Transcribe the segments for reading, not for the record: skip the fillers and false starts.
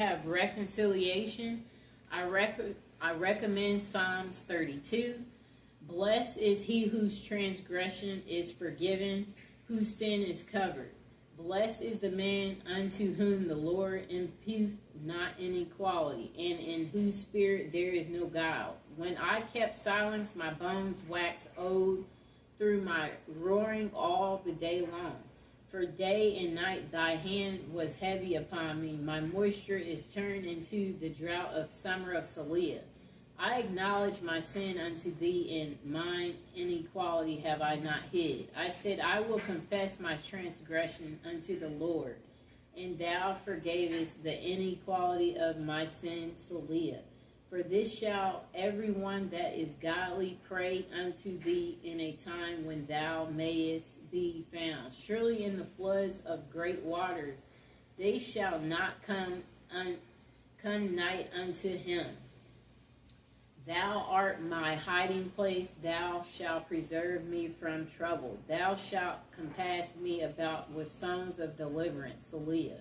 Have reconciliation. I recommend Psalms 32. Blessed is he whose transgression is forgiven, whose sin is covered. Blessed is the man unto whom the Lord imputeth not inequality, and in whose spirit there is no guile. When I kept silence, my bones waxed old through my roaring all the day long. For day and night thy hand was heavy upon me. My moisture is turned into the drought of summer of Saliah. I acknowledge my sin unto thee, and mine inequality have I not hid. I said, I will confess my transgression unto the Lord, and thou forgavest the inequality of my sin, Saliah. For this shall every one that is godly pray unto thee in a time when thou mayest be found. Surely in the floods of great waters they shall not come nigh unto him. Thou art my hiding place, thou shalt preserve me from trouble. Thou shalt compass me about with songs of deliverance, Saliah.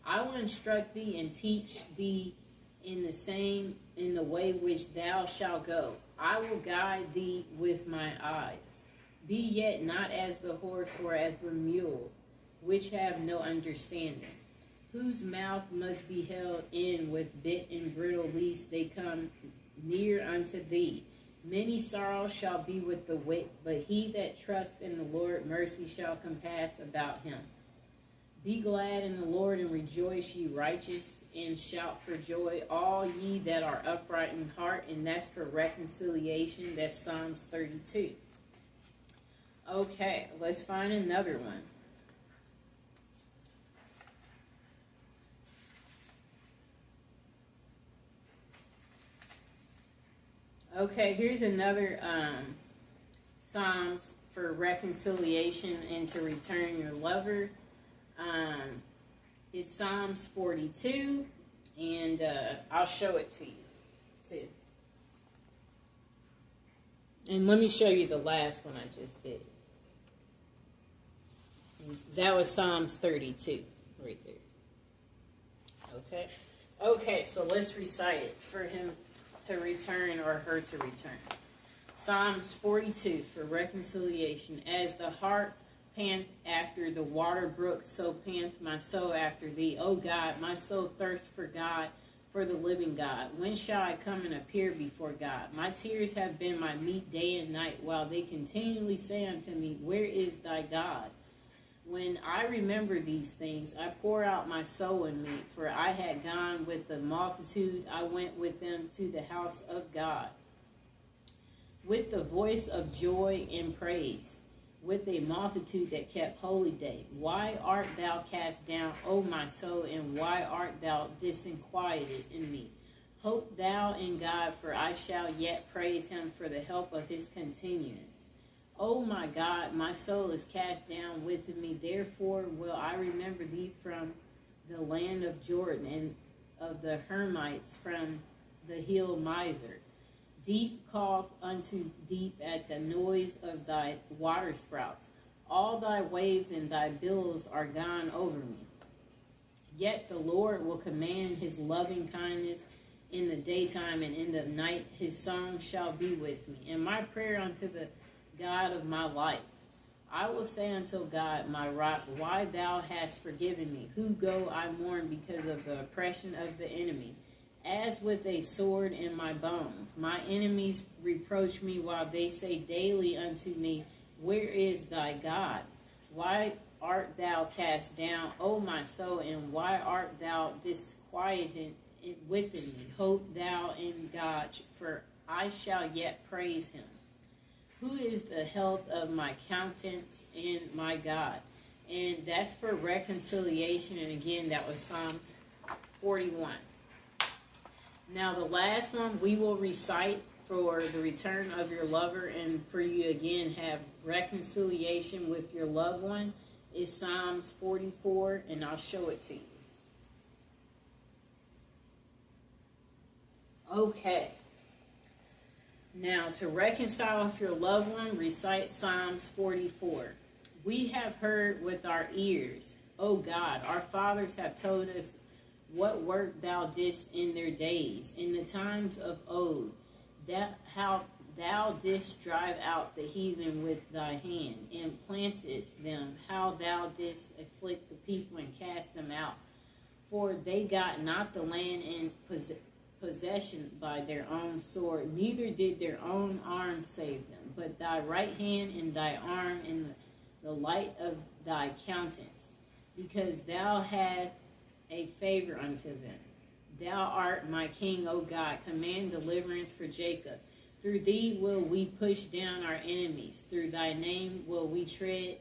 I will instruct thee and teach thee in the way which thou shalt go. I will guide thee with my eyes. Be yet not as the horse or as the mule, which have no understanding, whose mouth must be held in with bit and bridle, lest they come near unto thee. Many sorrows shall be with the wicked, but he that trusts in the Lord, mercy shall compass about him. Be glad in the Lord and rejoice, ye righteous, and shout for joy, all ye that are upright in heart. And that's for reconciliation. That's Psalms 32. Okay, let's find another one. Okay, here's another Psalms for reconciliation and to return your lover. It's Psalms 42, and I'll show it to you, too. And let me show you the last one I just did. That was Psalms 32, right there. Okay? Okay, so let's recite it for him to return or her to return. Psalms 42 for reconciliation. As the hart pant after the water brooks, so pant my soul after thee. O God, my soul thirsts for God, for the living God. When shall I come and appear before God? My tears have been my meat day and night, while they continually say unto me, where is thy God? When I remember these things, I pour out my soul in me, for I had gone with the multitude, I went with them to the house of God, with the voice of joy and praise, with a multitude that kept holy day. Why art thou cast down, O my soul, and why art thou disquieted in me? Hope thou in God, for I shall yet praise him for the help of his continuance. O my God, my soul is cast down within me, therefore will I remember thee from the land of Jordan, and of the Hermites from the hill Mizar. Deep calleth unto deep at the noise of thy waterspouts. All thy waves and thy billows are gone over me. Yet the Lord will command his loving kindness in the daytime, and in the night his song shall be with me, and my prayer unto the God of my life. I will say unto God, my rock, why thou hast forgiven me? Who go I mourn because of the oppression of the enemy? As with a sword in my bones. My enemies reproach me while they say daily unto me, where is thy God? Why art thou cast down, O my soul, and why art thou disquieted within me? Hope thou in God, for I shall yet praise him. Who is the health of my countenance and my God? And that's for reconciliation. And again, that was Psalms 41. Now, the last one we will recite for the return of your lover and for you again have reconciliation with your loved one is Psalms 44, and I'll show it to you. Okay. Now, to reconcile with your loved one, recite Psalms 44. We have heard with our ears, O God, our fathers have told us what work thou didst in their days, in the times of old, that how thou didst drive out the heathen with thy hand, and plantest them, how thou didst afflict the people and cast them out. For they got not the land in possession by their own sword, neither did their own arm save them, but thy right hand and thy arm and the light of thy countenance, because thou hadst a favor unto them. Thou art my king, O God. Command deliverance for Jacob. Through thee will we push down our enemies. Through thy name will we tread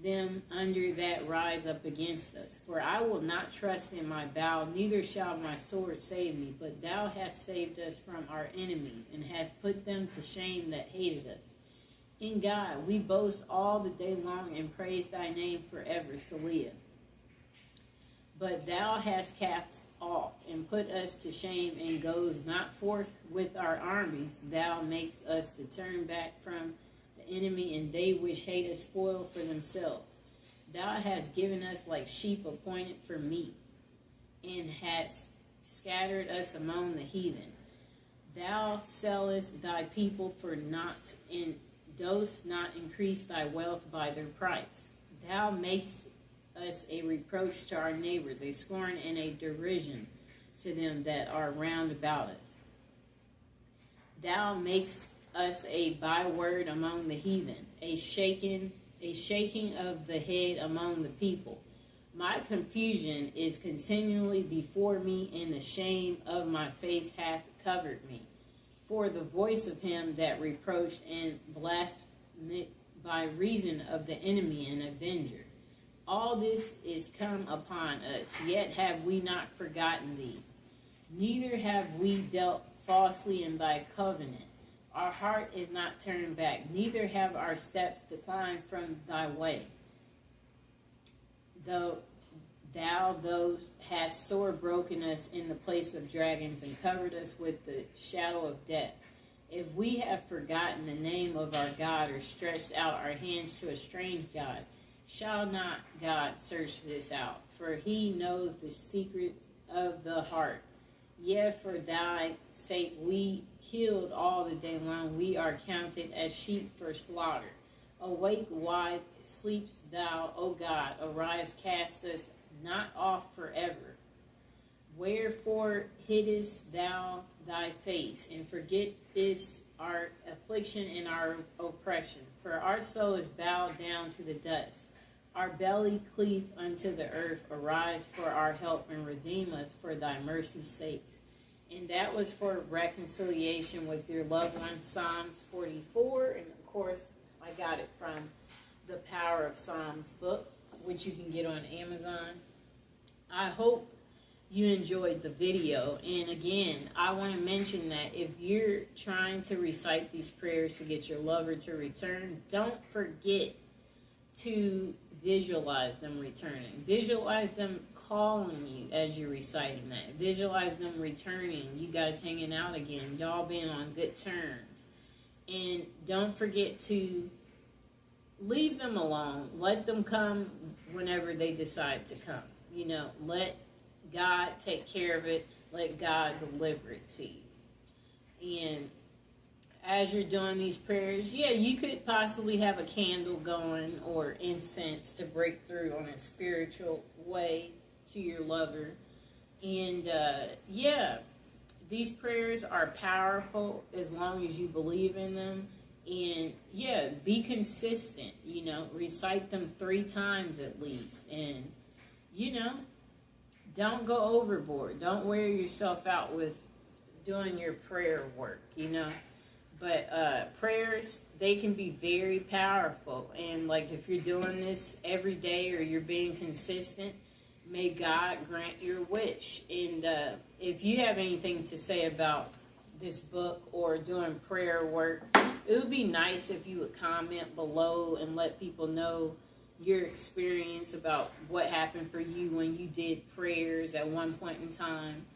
them under that rise up against us. For I will not trust in my bow, neither shall my sword save me. But thou hast saved us from our enemies, and hast put them to shame that hated us. In God we boast all the day long, and praise thy name forever. Selah. But thou hast cast off, and put us to shame, and goes not forth with our armies. Thou makest us to turn back from the enemy, and they which hate us spoil for themselves. Thou hast given us like sheep appointed for meat, and hast scattered us among the heathen. Thou sellest thy people for naught, and dost not increase thy wealth by their price. Thou makest us a reproach to our neighbors, a scorn and a derision to them that are round about us. Thou makest us a byword among the heathen, a shaking of the head among the people. My confusion is continually before me, and the shame of my face hath covered me. For the voice of him that reproached and blasphemed by reason of the enemy and avenger. All this is come upon us, yet have we not forgotten thee. Neither have we dealt falsely in thy covenant. Our heart is not turned back, neither have our steps declined from thy way. Though thou hast sore broken us in the place of dragons, and covered us with the shadow of death. If we have forgotten the name of our God, or stretched out our hands to a strange God, shall not God search this out? For he knows the secrets of the heart. Yet for thy sake we killed all the day long. We are counted as sheep for slaughter. Awake, why sleepst thou, O God? Arise, cast us not off forever. Wherefore hiddest thou thy face, and forgettest our affliction and our oppression? For our soul is bowed down to the dust. Our belly cleaveth unto the earth. Arise for our help, and redeem us for thy mercy's sakes. And that was for reconciliation with your loved one, Psalms 44. And of course, I got it from the Power of Psalms book, which you can get on Amazon. I hope you enjoyed the video. And again, I want to mention that if you're trying to recite these prayers to get your lover to return, don't forget to visualize them returning. Visualize them calling you as you're reciting that. Visualize them returning, you guys hanging out again, y'all being on good terms. And don't forget to leave them alone. Let them come whenever they decide to come. You know, let God take care of it. Let God deliver it to you. And as you're doing these prayers, yeah, you could possibly have a candle going or incense to break through on a spiritual way to your lover. And yeah, these prayers are powerful as long as you believe in them. And yeah, be consistent, you know, recite them 3 times at least. And, you know, don't go overboard. Don't wear yourself out with doing your prayer work, you know. But prayers, they can be very powerful. And like if you're doing this every day or you're being consistent, may God grant your wish. And if you have anything to say about this book or doing prayer work, it would be nice if you would comment below and let people know your experience about what happened for you when you did prayers at one point in time.